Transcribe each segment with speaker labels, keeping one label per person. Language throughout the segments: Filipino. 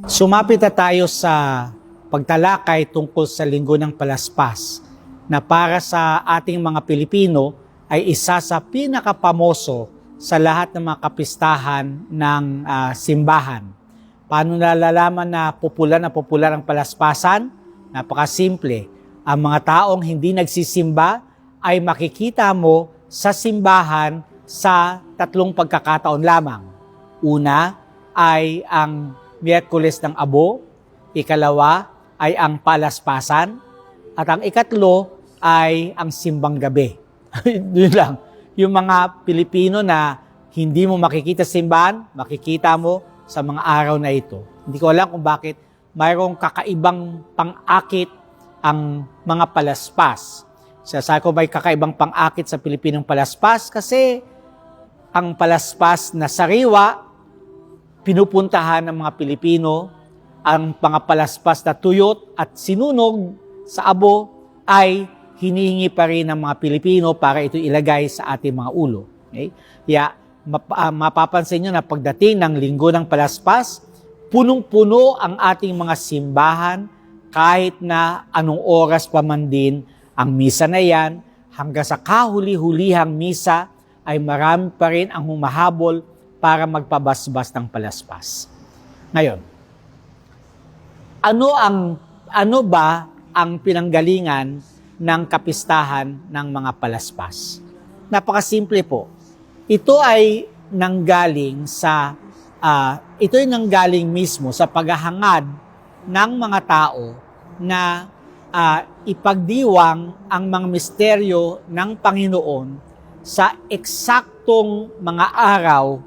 Speaker 1: Sumapit na tayo sa pagtalakay tungkol sa Linggo ng Palaspas na para sa ating mga Pilipino ay isa sa pinakapamoso sa lahat ng mga kapistahan ng simbahan. Paano nalalaman na popular ang palaspasan? Napakasimple. Ang mga taong hindi nagsisimba ay makikita mo sa simbahan sa tatlong pagkakataon lamang. Una ay ang Miyerkules ng Abo, ikalawa ay ang palaspasan, at ang ikatlo ay ang simbang gabi. Yun lang. Yung mga Pilipino na hindi mo makikita sa simbahan, makikita mo sa mga araw na ito. Hindi ko alam kung bakit mayroong kakaibang pang-akit ang mga palaspas. Sasabi ko may kakaibang pang-akit sa Pilipinong palaspas kasi ang palaspas na sariwa, pinupuntahan ng mga Pilipino. Ang mga palaspas na tuyot at sinunog sa abo ay hinihingi pa rin ng mga Pilipino para ito ilagay sa ating mga ulo. Okay? Kaya mapapansin nyo na pagdating ng Linggo ng Palaspas, punong-puno ang ating mga simbahan kahit na anong oras pa man din ang misa na yan, hanggang sa kahuli-hulihang misa ay marami pa rin ang humahabol para magpabasbas ng palaspas. Ngayon, ano ba ang pinanggalingan ng kapistahan ng mga palaspas? Napakasimple po. Ito ay nanggaling mismo sa paghahangad ng mga tao na ipagdiwang ang mga misteryo ng Panginoon sa eksaktong mga araw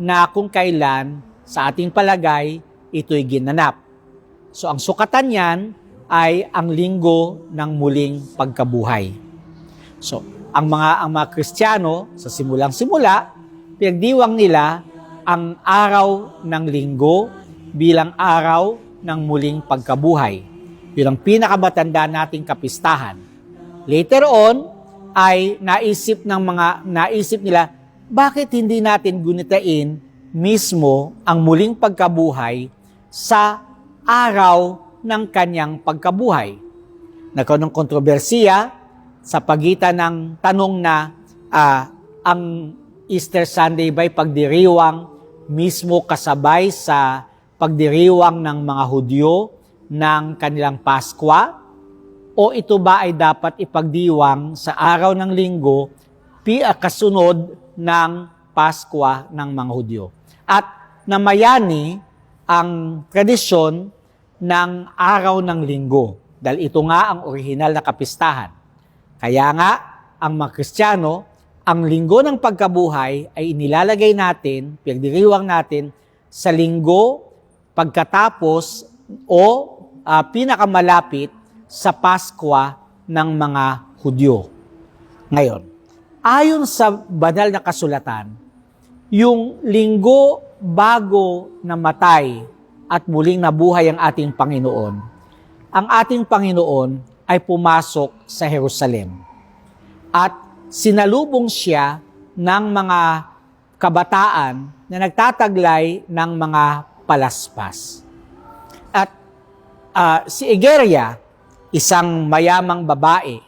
Speaker 1: na kung kailan sa ating palagay ito'y ginanap. So ang sukatan niyan ay ang Linggo ng Muling Pagkabuhay. So ang mga Kristiyano sa simulang-simula, pinagdiwang nila ang araw ng Linggo bilang araw ng muling pagkabuhay. Yun ang pinakamatanda nating kapistahan. Later on ay naisip nila, bakit hindi natin gunitain mismo ang muling pagkabuhay sa araw ng kanyang pagkabuhay? Nagkaroon ng kontrobersiya sa pagitan ng tanong na ang Easter Sunday ba'y pagdiriwang mismo kasabay sa pagdiriwang ng mga Hudyo ng kanilang Paskwa, o ito ba ay dapat ipagdiwang sa araw ng Linggo kasunod ng Paskwa ng mga Hudyo? At namayani ang tradisyon ng araw ng Linggo dahil ito nga ang orihinal na kapistahan. Kaya nga, ang mga Kristiyano, ang Linggo ng Pagkabuhay ay inilalagay natin, pinagdiriwang natin sa linggo pagkatapos o pinakamalapit sa Paskwa ng mga Hudyo. Ngayon, ayon sa banal na kasulatan, yung linggo bago namatay at muling nabuhay ang ating Panginoon, ang ating Panginoon ay pumasok sa Jerusalem at sinalubong siya ng mga kabataan na nagtataglay ng mga palaspas. At si Egeria, isang mayamang babae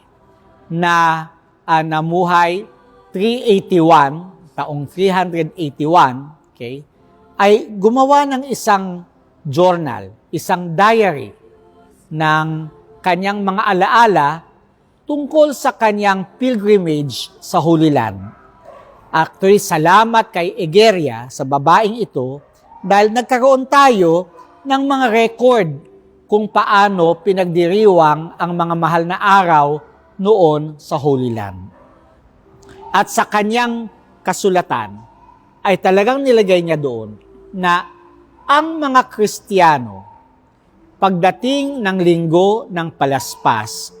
Speaker 1: na namuhay taong 381, okay, ay gumawa ng isang journal, isang diary ng kanyang mga alaala tungkol sa kanyang pilgrimage sa Holy Land. Actually, salamat kay Egeria sa babaeng ito dahil nagkaroon tayo ng mga record kung paano pinagdiriwang ang mga mahal na araw noon sa Holy Land. At sa kanyang kasulatan ay talagang nilagay niya doon na ang mga Kristiyano, pagdating ng Linggo ng Palaspas,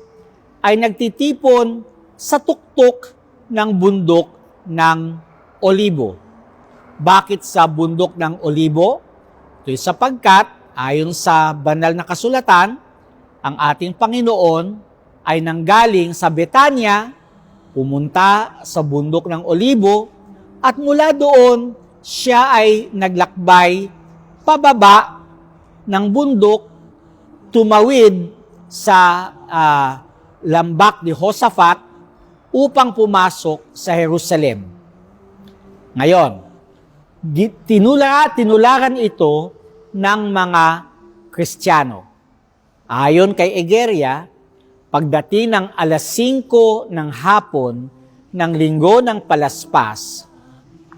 Speaker 1: ay nagtitipon sa tuktok ng bundok ng Olibo. Bakit sa bundok ng Olibo? Ito'y sapagkat, ayon sa banal na kasulatan, ang ating Panginoon ay nanggaling sa Betania, pumunta sa bundok ng Olibo, at mula doon, siya ay naglakbay pababa ng bundok, tumawid sa lambak ni Josaphat upang pumasok sa Jerusalem. Ngayon, tinularan ito ng mga Kristiyano. Ayon kay Egeria, pagdating ng alas 5 ng hapon ng linggo ng Palaspas,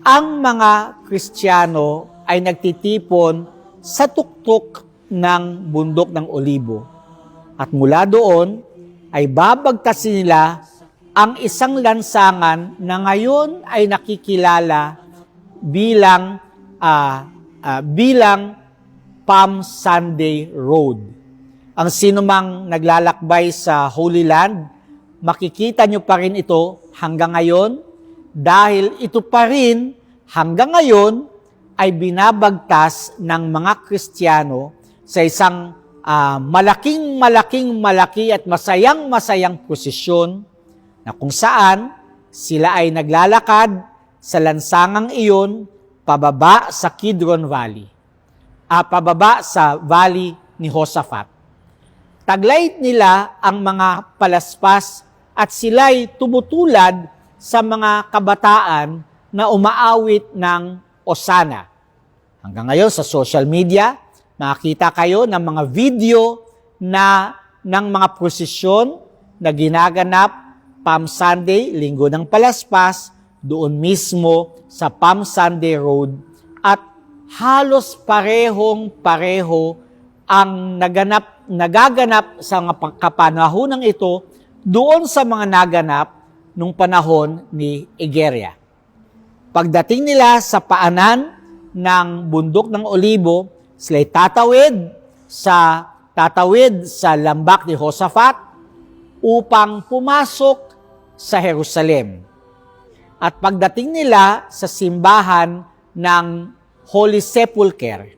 Speaker 1: ang mga Kristiyano ay nagtitipon sa tuktok ng bundok ng Olibo. At mula doon ay babagtasin nila ang isang lansangan na ngayon ay nakikilala bilang Palm Sunday Road. Ang sinumang naglalakbay sa Holy Land, makikita nyo pa rin ito hanggang ngayon dahil ito pa rin hanggang ngayon ay binabagtas ng mga Kristiyano sa isang malaki at masayang prosesyon na kung saan sila ay naglalakad sa lansangang iyon pababa sa Kidron Valley, pababa sa Valley ni Josaphat. Taglay nila ang mga palaspas at sila'y tumutulad sa mga kabataan na umaawit ng Osana. Hanggang ngayon sa social media, makikita kayo ng mga video ng mga prosesyon na ginaganap Palm Sunday, Linggo ng Palaspas, doon mismo sa Palm Sunday Road at halos parehong-pareho ang nagaganap sa kapanahonang ito doon sa mga naganap nung panahon ni Egeria. Pagdating nila sa paanan ng bundok ng Olibo, sila'y tatawid sa lambak ni Josaphat upang pumasok sa Jerusalem. At pagdating nila sa simbahan ng Holy Sepulchre,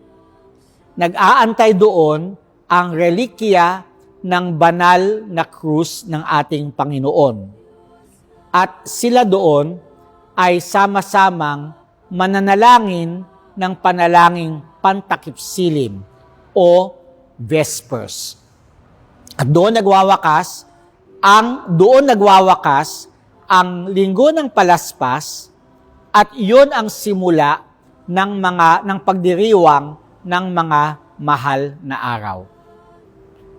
Speaker 1: nag-aantay doon ang relikya ng banal na krus ng ating Panginoon. At sila doon ay sama-samang mananalangin ng panalangin pantakip-silim o Vespers. At doon nagwawakas ang Linggo ng Palaspas at iyon ang simula ng pagdiriwang ng mga mahal na araw.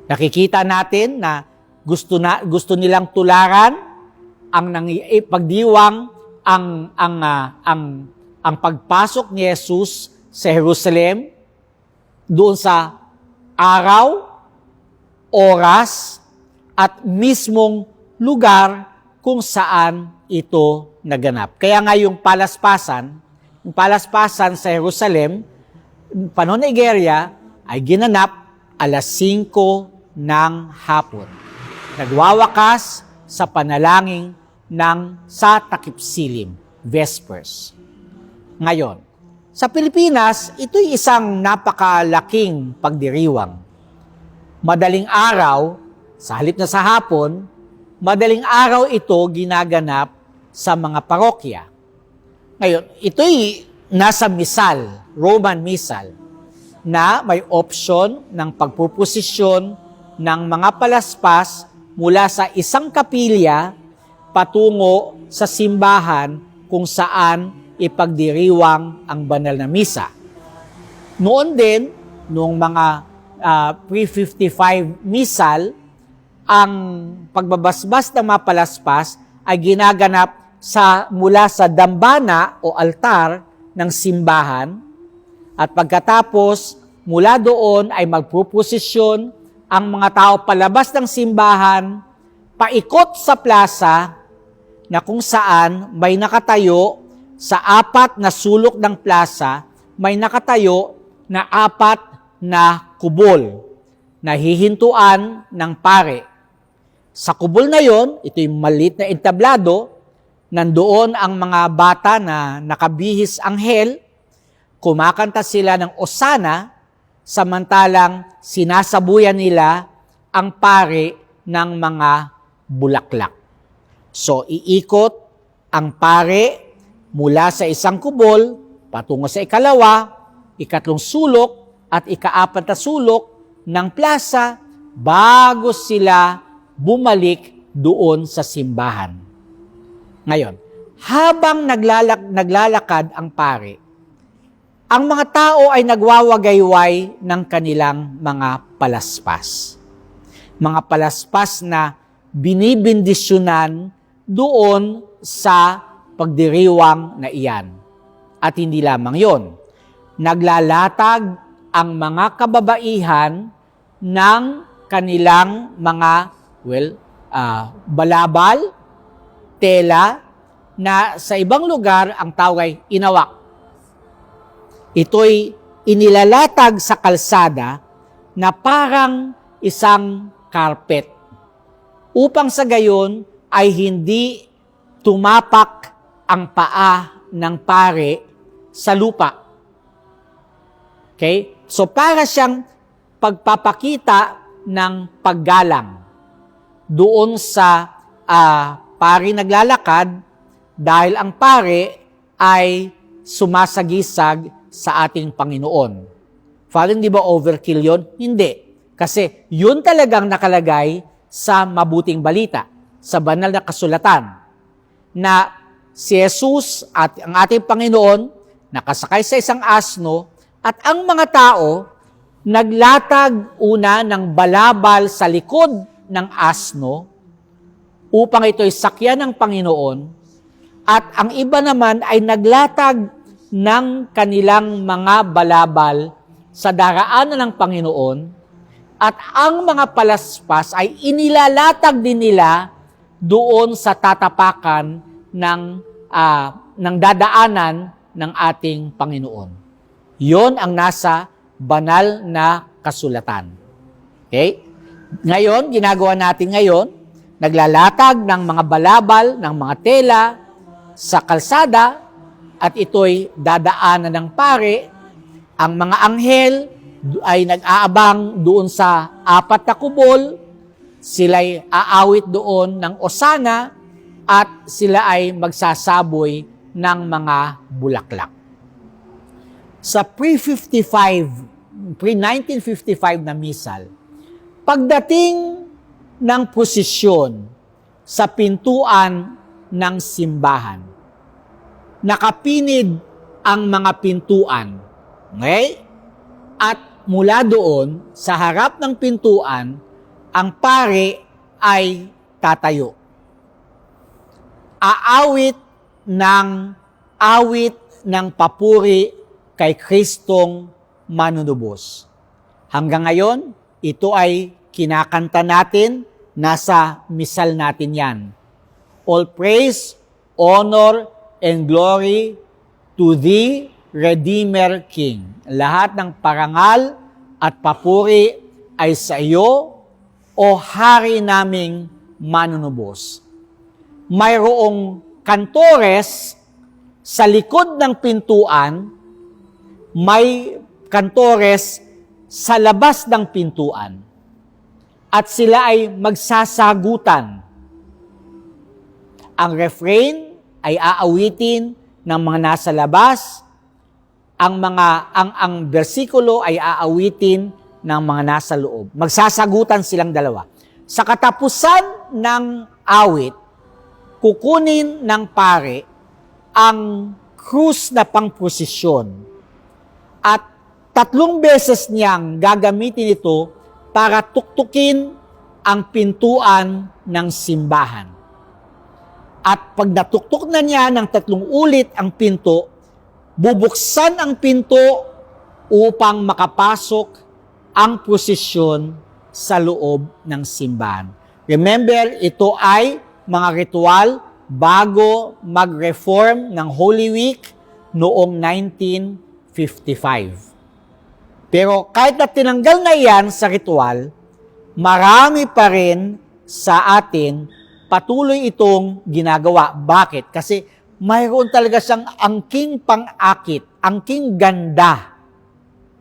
Speaker 1: Nakikita natin na gusto nilang tularan ang pagdiwang ang pagpasok ni Jesus sa Jerusalem doon sa araw, oras at mismong lugar kung saan ito naganap. Kaya nga yung palaspasan sa Jerusalem, panahon ni Egeria, ay ginanap alas 5 ng hapon. Nagwawakas sa panalangin sa takip-silim, Vespers. Ngayon, sa Pilipinas, ito'y isang napakalaking pagdiriwang. Madaling araw, sa halip na sa hapon, madaling araw ito ginaganap sa mga parokya. Ngayon, ito'y nasa misal, Roman Misal, na may option ng pagpupusisyon ng mga palaspas mula sa isang kapilya patungo sa simbahan kung saan ipagdiriwang ang banal na misa. Noon din, noong mga pre-55 misal, ang pagbabasbas ng mga palaspas ay ginaganap mula sa dambana o altar ng simbahan at pagkatapos mula doon ay magpupusisyon ang mga tao palabas ng simbahan paikot sa plaza na kung saan may nakatayo sa 4 na sulok ng plaza, may nakatayo na 4 na kubol na hihintuan ng pare. Sa kubol na yon, ito yung maliit na entablado, nandoon ang mga bata na nakabihis anghel, kumakanta sila ng osana, samantalang sinasabuyan nila ang pare ng mga bulaklak. So, iikot ang pare mula sa isang kubol, patungo sa ikalawa, ikatlong sulok, at ikaapat na sulok ng plaza bago sila bumalik doon sa simbahan. Ngayon, habang naglalakad ang pare, ang mga tao ay nagwawagayway ng kanilang mga palaspas. Mga palaspas na binibindisyonan doon sa pagdiriwang na iyan. At hindi lamang yon, naglalatag ang mga kababaihan ng kanilang mga, balabal, tela, na sa ibang lugar ang tawag ay inawak. Ito'y inilalatag sa kalsada na parang isang carpet upang sa gayon ay hindi tumapak ang paa ng pare sa lupa. Okay? So para siyang pagpapakita ng paggalang doon sa pare naglalakad dahil ang pare ay sumasagisag sa ating Panginoon. Father, di ba overkill yon? Hindi. Kasi yun talagang nakalagay sa mabuting balita, sa banal na kasulatan, na si Jesus at ang ating Panginoon nakasakay sa isang asno at ang mga tao naglatag una ng balabal sa likod ng asno upang ito'y sakyan ng Panginoon at ang iba naman ay naglatag ng kanilang mga balabal sa daraanan ng Panginoon at ang mga palaspas ay inilalatag din nila doon sa tatapakan ng dadaanan ng ating Panginoon. Yon ang nasa banal na kasulatan. Okay? Ngayon, ginagawa natin ngayon, naglalatag ng mga balabal, ng mga tela sa kalsada at ito'y dadaanan ng pare. Ang mga anghel ay nag-aabang doon sa apat na kubol, sila'y aawit doon ng osana at sila ay magsasaboy ng mga bulaklak. Sa pre-1955 na misal, pagdating ng prosesyon sa pintuan ng simbahan, nakapinid ang mga pintuan. Okay? At mula doon, sa harap ng pintuan, ang pare ay tatayo. Awit ng papuri kay Kristong manunubos. Hanggang ngayon, ito ay kinakanta natin, nasa misal natin yan. All praise, honor, and glory to Thee, Redeemer King. Lahat ng parangal at papuri ay sa iyo, o Hari naming manunubos. Mayroong kantores sa likod ng pintuan, may kantores sa labas ng pintuan. At sila ay magsasagutan. Ang refrain ay aawitin ng mga nasa labas, ang bersikulo ay aawitin ng mga nasa loob. Magsasagutan silang dalawa. Sa katapusan ng awit, kukunin ng pare ang krus na pangprosesyon at 3 beses niyang gagamitin ito para tuktukin ang pintuan ng simbahan. At pag natuktok na niya ng 3 ulit ang pinto, bubuksan ang pinto upang makapasok ang prosesyon sa loob ng simbahan. Remember, ito ay mga ritual bago mag-reform ng Holy Week noong 1955. Pero kahit na tinanggal na yan sa ritual, marami pa rin sa atin patuloy itong ginagawa. Bakit? Kasi mayroon talaga siyang angking pang-akit, angking ganda.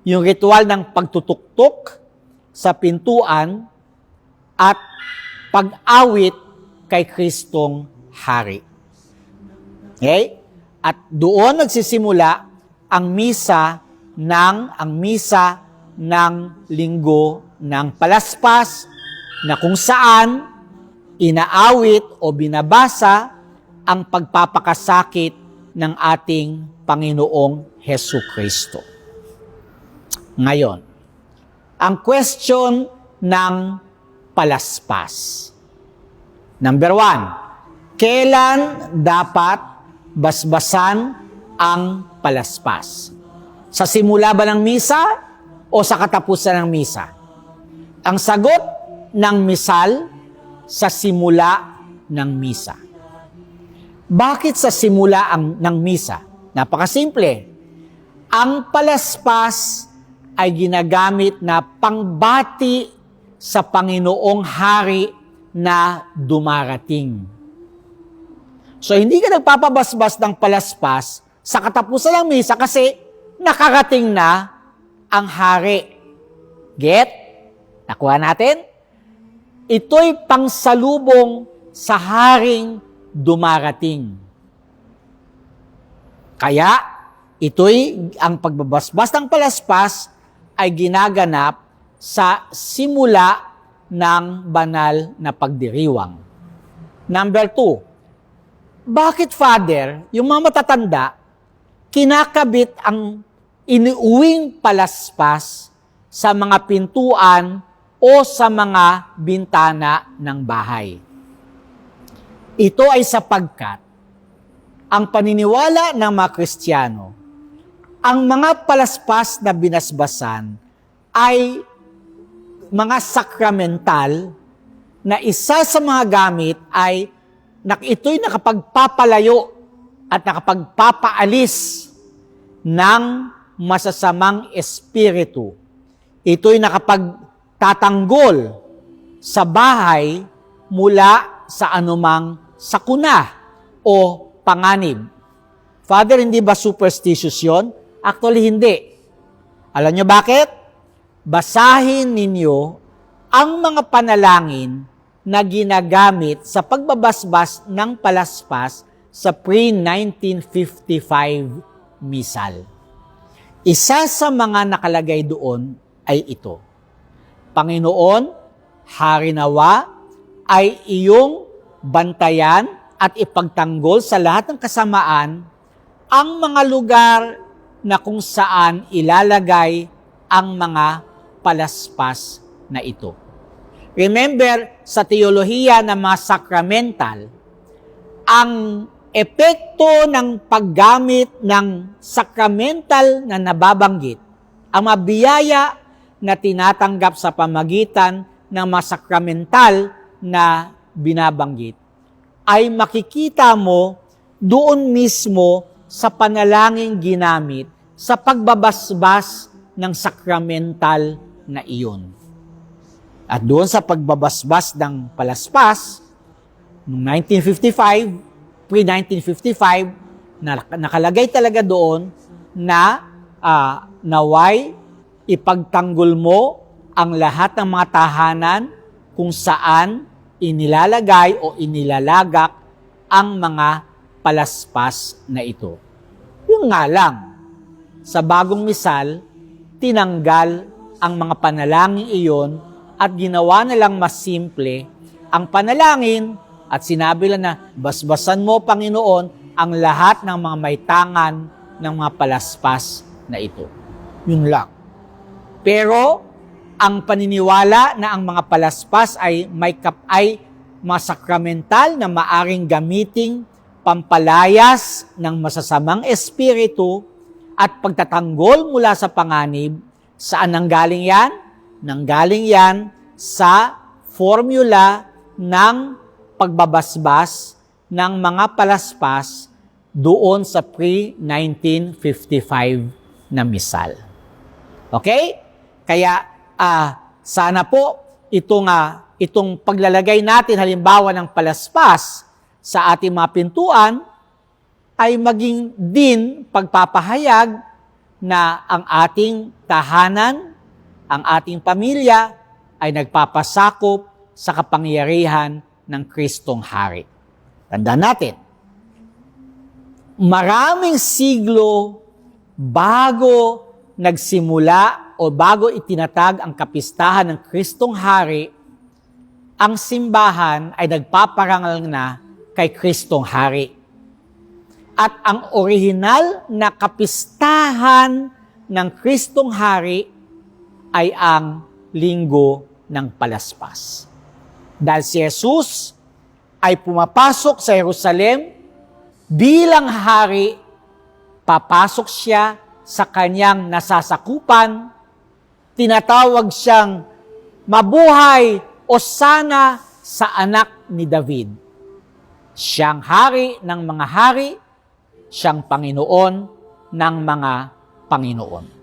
Speaker 1: Yung ritual ng pagtutuktok sa pintuan at pag-awit kay Kristong Hari. Okay? At doon nagsisimula ang misa ng linggo ng palaspas na kung saan inaawit o binabasa ang pagpapakasakit ng ating Panginoong Hesu Kristo. Ngayon, ang question ng palaspas. Number 1, kailan dapat basbasan ang palaspas? Sa simula ba ng misa o sa katapusan ng misa? Ang sagot ng misal, sa simula ng misa. Bakit sa simula ng misa? Napakasimple. Ang palaspas ay ginagamit na pangbati sa Panginoong Hari na dumarating. So, hindi ka nagpapabasbas ng palaspas sa katapusan ng misa kasi nakarating na ang hari. Get? Nakuha natin? Ito'y pangsalubong sa haring dumarating. Kaya, ang pagbabasbas ng palaspas ay ginaganap sa simula ng banal na pagdiriwang. Number 2, bakit, Father, yung mga matatanda, kinakabit ang iniuwing palaspas sa mga pintuan o sa mga bintana ng bahay? Ito ay sapagkat ang paniniwala ng mga Kristiyano, ang mga palaspas na binasbasan ay mga sakramental na isa sa mga gamit ay ito'y nakapagpapalayo at nakapagpapaalis ng masasamang espiritu. Ito'y nakapagtatanggol sa bahay mula sa anumang sakuna o panganib. Father, hindi ba superstitious yon? Actually, hindi. Alam nyo bakit? Basahin ninyo ang mga panalangin na ginagamit sa pagbabasbas ng palaspas sa pre-1955 misal. Isa sa mga nakalagay doon ay ito: Panginoon, Hari nawa ay iyong bantayan at ipagtanggol sa lahat ng kasamaan ang mga lugar na kung saan ilalagay ang mga palaspas na ito. Remember, sa teolohiya ng mga sakramental, ang epekto ng paggamit ng sakramental na nababanggit, ang mabiyaya na tinatanggap sa pamagitan ng mga sakramental na binabanggit, ay makikita mo doon mismo sa panalangin ginamit sa pagbabasbas ng sakramental na iyon. At doon sa pagbabasbas ng palaspas, noong 1955, pre-1955, nakalagay talaga doon na naway ipagtanggol mo ang lahat ng mga tahanan kung saan inilalagay o inilalagak ang mga palaspas na ito. Yung nga lang, sa bagong misal, tinanggal ang mga panalangin iyon at ginawa na lang mas simple ang panalangin at sinabi lang na, basbasan mo, Panginoon, ang lahat ng mga may tangan ng mga palaspas na ito. Yun lang. Pero, ang paniniwala na ang mga palaspas ay mga sakramental na maaring gamiting pampalayas ng masasamang espiritu at pagtatanggol mula sa panganib. Saan nanggaling yan? Nanggaling yan sa formula ng pagbabasbas ng mga palaspas doon sa pre-1955 na misal. Okay? Kaya, sana po itong paglalagay natin halimbawa ng palaspas sa ating mga pintuan ay maging din pagpapahayag na ang ating tahanan, ang ating pamilya ay nagpapasakop sa kapangyarihan ng Kristong Hari. Tandaan natin, maraming siglo bago nagsimula o bago itinatag ang kapistahan ng Kristong Hari, ang simbahan ay nagpaparangal na kay Kristong Hari. At ang orihinal na kapistahan ng Kristong Hari ay ang Linggo ng Palaspas. Dahil si Jesus ay pumapasok sa Jerusalem bilang hari, papasok siya sa kanyang nasasakupan, tinatawag siyang mabuhay o sana sa anak ni David. Siyang hari ng mga hari, siyang Panginoon ng mga Panginoon.